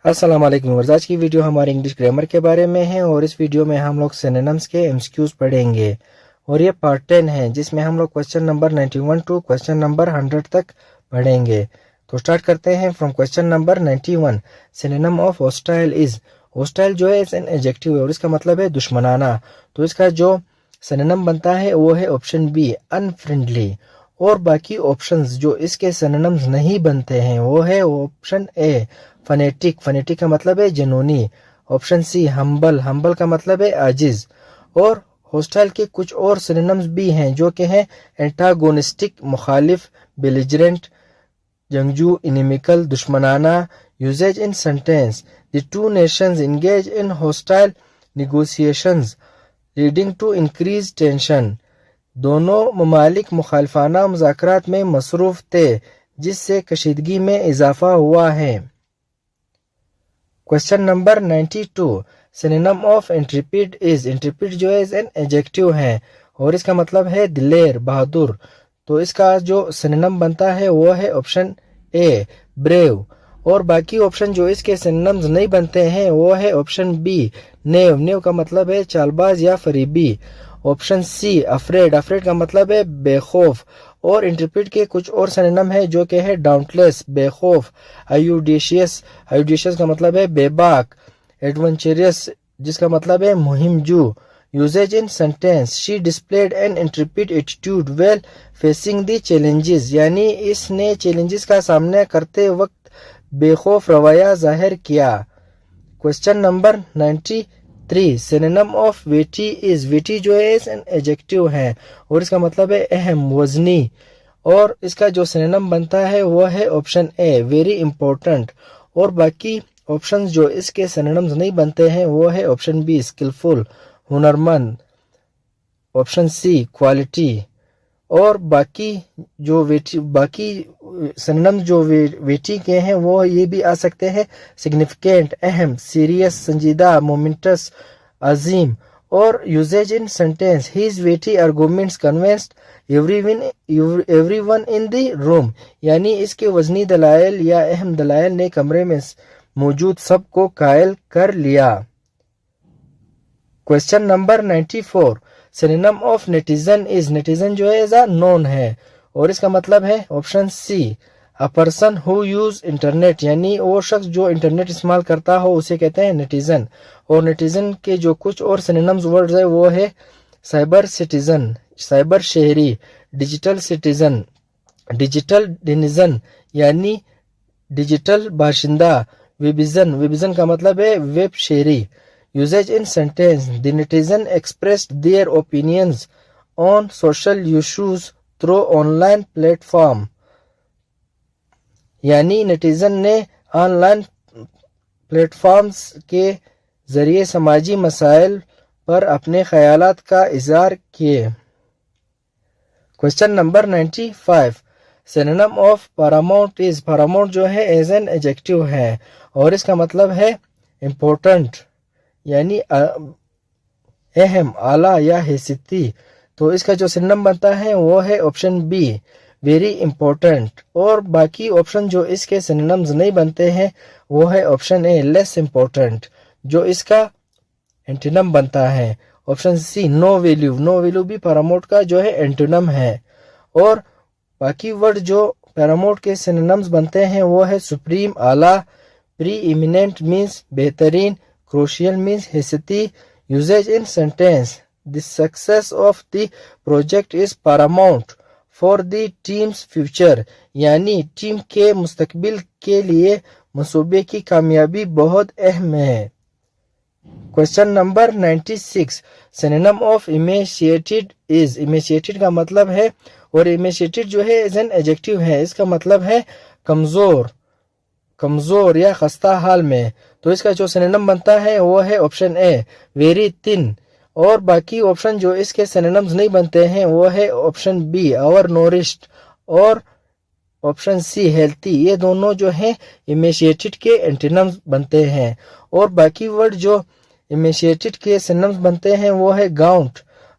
अस्सलाम वालेकुम व्यूअर्स, आज की वीडियो हमारे इंग्लिश ग्रामर के बारे में है और इस वीडियो में हम लोग सिनोनिम्स के एमसीक्यूज पढ़ेंगे और ये पार्ट 10 है जिसमें हम लोग question number 91 to question number 100 तक पढ़ेंगे। तो स्टार्ट करते हैं from question number 91। Synonym of hostile is, hostile जो है एन एडजेक्टिव है और इसका मतलब है दुश्मनाना। तो इसका जो सिनोनिम बनता है वो है ऑप्शन बी अनफ्रेंडली। और बाकी ऑप्शंस जो इसके सिनोनिम्स नहीं बनते हैं वो है ऑप्शन ए फनेटिक, फनेटिक का मतलब है जनूनी। ऑप्शन सी हम्बल, हम्बल का मतलब है आजिज। और हॉस्टाइल के कुछ और सिनोनिम्स भी हैं जो कि हैं एंटागोनिस्टिक मुखालिफ, बेलिजरेंट जंगजू, इनिमिकल दुश्मनाना। Usages in sentence, the two nations engage in hostile negotiations leading to increase tension, दोनों ममालिक मुखालिफाना मुज़ाकरात में मसरूफ थे जिससे कशीदगी में इजाफा हुआ है। Question number 92। Synonym of Intrepid is, Intrepid जो है एन एडजेक्टिव है और इसका मतलब है दिलेर, बहादुर। तो इसका जो सिनोनिम बनता है वो है ऑप्शन ए ब्रेव। और बाकी ऑप्शन जो इसके सिनोनिम्स नहीं बनते हैं वो है ऑप्शन बी नेव, नेव का मतलब है चालबाज या फरीबी। ऑप्शन सी अफ्रेड, अफ्रेड का मतलब है बेखौफ। और इंटरप्रेट के कुछ और सिनोनिम है जो कि है डाउटलेस, बेखौफ, आयुडेशियस, आयुडेशियस का मतलब है बेबाक, एडवेंचरस जिसका मतलब है मुहिमजू। Usages in sentence, she displayed an intrepid attitude while facing the challenges, यानी इसने चैलेंजेस का सामना करते वक्त बेखौफ रवैया जाहिर किया। Question number 93। Synonym of weighty is, weighty जो है एन एडजेक्टिव है और इसका मतलब है अहम, वजनी। और इसका जो सिनोनिम बनता है वो है ऑप्शन ए वेरी इंपॉर्टेंट। और बाकी ऑप्शंस जो इसके सिनोनिम्स नहीं बनते हैं वो है ऑप्शन बी स्किलफुल, हुनरमंद। Option C quality. और बाकी जो वेटी, बाकी सिनोनिम्स जो वेटी के हैं वो ये भी आ सकते हैं सिग्निफिकेंट, अहम, सीरियस, संजीदा, मोमेंटस, अजीम। और usages in sentence, his weighty arguments convinced everyone in the room, यानी इसके वजनी दलाइल या अहम दलाइल ने कमरे में मौजूद सबको कायल कर लिया। Question number 94। Synonym of netizen is, netizen जो है एज अ नोन है और इसका मतलब है option C a person who use internet, यानी वो शख्स जो इंटरनेट इस्तेमाल करता हो उसे कहते हैं नेटिजन। और नेटिजन के जो कुछ और सिनोनिम्स वर्ड्स है वो है साइबर सिटीजन, साइबर शहरी, डिजिटल सिटीजन, डिजिटल डिनिजन यानी डिजिटल बाशिंदा, वेबिजन, वेबिजन का मतलब है वेब शहरी। Usage in sentence, the netizen expressed their opinions on social issues through online platform, यानी नेटिजन ने ऑनलाइन प्लेटफॉर्म्स के जरिए समाजी मसाइल पर अपने ख्यालात का इजहार किए। Question number 95। Synonym of Paramount is, Paramount जो है एज एन एडजेक्टिव है और इसका मतलब है इम्पोर्टेंट, यानी अहम, आला या हैसियती। तो इसका जो सिनोनिम बनता है वो है ऑप्शन बी वेरी इंपॉर्टेंट। और बाकी ऑप्शन जो इसके सिनोनिम्स नहीं बनते हैं वो है ऑप्शन ए लेस इंपॉर्टेंट, जो इसका एंटोनिम बनता है option C no value, no value भी पैरामाउंट का जो है एंटोनिम है। और बाकी वर्ड जो पैरामाउंट के सिनोनिम्स बनते हैं वो है सुप्रीम, आला, प्री इमिनेंट मीन्स बेहतरीन, crucial means हैसियती। Usages in sentence, the success of the project is paramount for the team's future, यानी टीम के मुस्तकबिल के लिए मंसूबे की कामयाबी बहुत अहम है। Question number 96। Synonym of emaciated is, emaciated का मतलब है, और इमेशिएटेड जो है एज एन एडजेक्टिव है, इसका मतलब है कमजोर, कमजोर या खस्ता हाल में। तो इसका जो सिनोनिम बनता है वो है ऑप्शन ए वेरी थिन। और बाकी ऑप्शन जो इसके सिनोनिम्स नहीं बनते हैं वो है ऑप्शन बी ओवर नोरिश्ड और ऑप्शन सी हेल्थी। ये दोनों जो हैं इमेशिएटेड के एंटोनिम्स बनते हैं। और बाकी वर्ड जो इमेशिएटेड के सिनोनिम्स बनते हैं वो है गाउंट,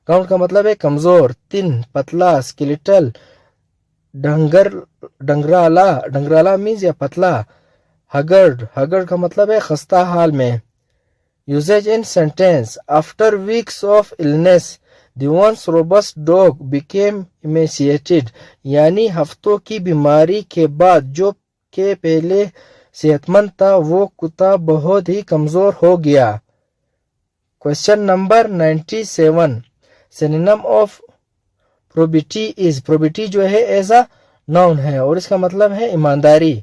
गाउंट का मतलब है कमजोर, थिन, पतला, स्केलेटल, डंगराला, डंगराला मीन्स या पतला, ہگرڈ کا مطلب ہے خستہ حال میں. Usage in sentence: After weeks of illness, the once robust dog became emaciated. یعنی ہفتوں کی بیماری کے بعد جو کہ پہلے صحت مند تھا وہ کتا بہت ہی کمزور ہو گیا. Question number 97. Synonym of probity is. probity جو ہے ایز اے ناؤن ہے اور اس کا مطلب ہے ایمانداری.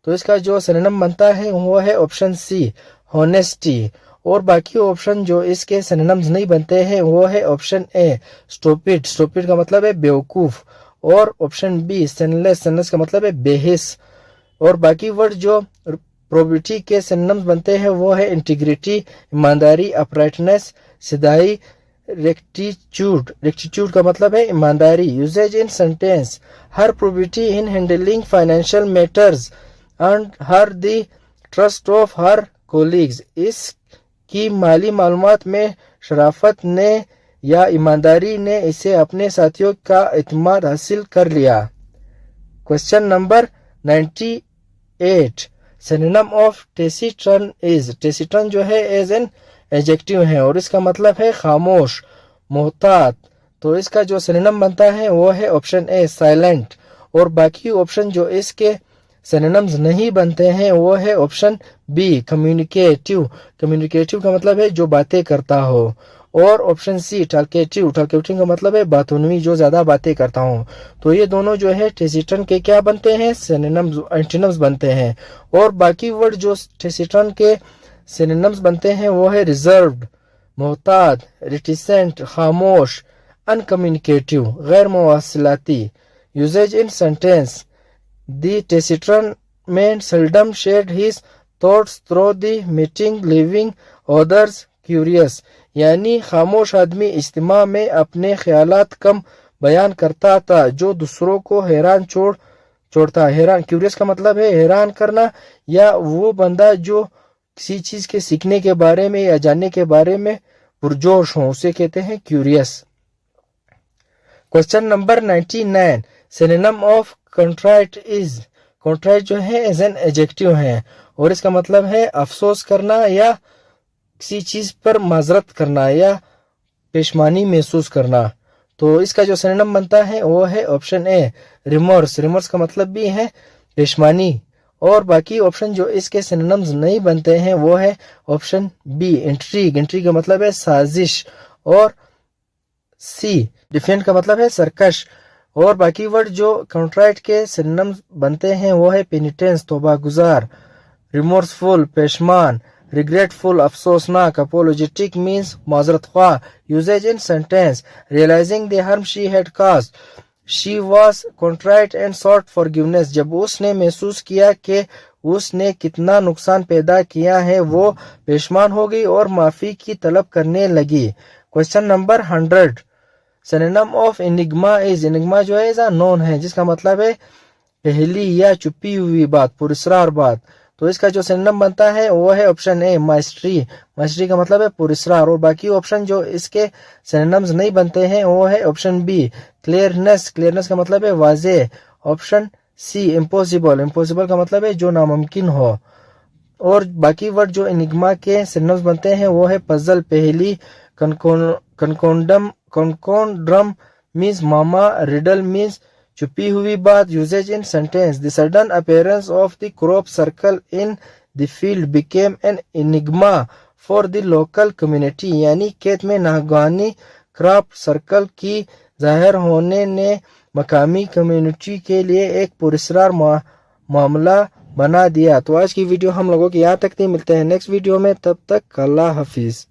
تو اس کا جو سینونیم بنتا ہے وہ ہے آپشن سی ہونیسٹی. اور باقی آپشن جو اس کے سینونیمز نہیں بنتے ہیں وہ ہے آپشن اے اسٹوپڈ. اسٹوپڈ کا مطلب ہے بیوقوف. اور آپشن بی سینلیس. سینلیس کا مطلب ہے بے حس. اور باقی ورڈ جو پروبیٹی کے سینونیمز بنتے ہیں وہ ہے انٹیگریٹی ایمانداری، اپرائٹنس سدھائی، ریکٹیچیوڈ کا مطلب ہے ایمانداری. Usages in sentence: her probity in handling financial matters and her the trust of her colleagues. اس کی مالی معلومات میں شرافت نے یا ایمانداری نے اسے اپنے ساتھیوں کا اعتماد حاصل کر لیا. Question number 98. سینونیم آف ٹیسیٹرن از. ٹیسیٹرن جو ہے ایز این ایڈجیکٹو ہے اور اس کا مطلب ہے خاموش، محتاط. تو اس کا جو سینونیم بنتا ہے وہ ہے آپشن اے سائلنٹ. اور باقی آپشن جو اس کے سینونیمز نہیں بنتے ہیں وہ ہے آپشن بی کمیونیکیٹیو. کمیونیکیٹیو کا مطلب ہے جو باتیں کرتا ہو. اور آپشن سی ٹالکیٹیو. ٹالکیٹیو کا مطلب ہے باتونوی، جو زیادہ باتیں کرتا ہوں. تو یہ دونوں جو ہے ٹیسیٹرن کے کیا بنتے ہیں؟ سینونیمز، اینٹونیمز بنتے ہیں. اور باقی ورڈ جو ٹیسیٹرن کے سینونیمز بنتے ہیں وہ ہے ریزروڈ، محتاط، ریٹیسنٹ، خاموش، ان کمیونیکیٹیو، غیر مواصلاتی. Usage in sentence: The taciturn man seldom shared his thoughts through the meeting, leaving others curious. یعنی خاموش آدمی اجتماع میں اپنے خیالات کم بیان کرتا تھا جو دوسروں کو حیران چھوڑتا. حیران، کیوریس کا مطلب ہے حیران کرنا یا وہ بندہ جو کسی چیز کے سیکھنے کے بارے میں یا جاننے کے بارے میں پرجوش ہوں اسے کہتے ہیں curious. Question number 99. Synonym of contrite is. Contrite جو ہے ایز این ایڈجیکٹو ہے اور اس کا مطلب ہے افسوس کرنا یا کسی چیز پر معذرت کرنا یا پشیمانی محسوس کرنا. تو اس کا جو سینونیم بنتا ہے وہ ہے آپشن اے ریمورس. ریمورس کا مطلب بھی ہے پشیمانی. اور باقی آپشن جو اس کے سینونیمز نہیں بنتے ہیں وہ ہے آپشن بی انٹریگ. انٹریگ کا مطلب ہے سازش. اور سی ڈیفینڈ کا مطلب ہے سرکش. اور باقی ورڈ جو کنٹرائٹ کے سینونیمز بنتے ہیں وہ ہے پینیٹنس توبہ گزار، ریمورسفل پشیمان، ریگریٹفل افسوسناک، اپولوجیٹک مینس معذرت خواہ. Usages in sentence: realising the harm she had caused she was contrite and sought forgiveness. جب اس نے محسوس کیا کہ اس نے کتنا نقصان پیدا کیا ہے وہ پشیمان ہو گئی اور معافی کی طلب کرنے لگی. Question number 100. Synonym of enigma is. Enigma جو ہے نون ہے جس کا مطلب ہے پہلی یا چھپی ہوئی بات، پراسرار بات. تو اس کا جو سینونیم بنتا ہے وہ ہے آپشن اے مائسٹری. مائسٹری کا مطلب ہے پراسرار. اور باقی آپشن جو اس کے سینونیمز نہیں بنتے ہیں وہ ہے آپشن بی کلیئرنس. کلیئرنس کا مطلب ہے واضح. Option C impossible. امپوسیبل کا مطلب ہے جو ناممکن ہو. اور باقی ورڈ جو انگما کے سینونیمز بنتے ہیں وہ ہے پزل پہلی، کنکونڈرم مینز ماما، ریڈل مینز چھپی ہوئی بات. Usage in sentence: the sudden appearance of the crop circle in the field became an enigma for the local community. یعنی کھیت میں ناگہانی کراپ سرکل کی ظاہر ہونے نے مقامی کمیونٹی کے لیے ایک پراسرار معاملہ بنا دیا. تو آج کی ویڈیو ہم لوگوں کی یہاں تک تھی. ملتے ہیں نیکسٹ ویڈیو میں، تب تک اللہ حافظ.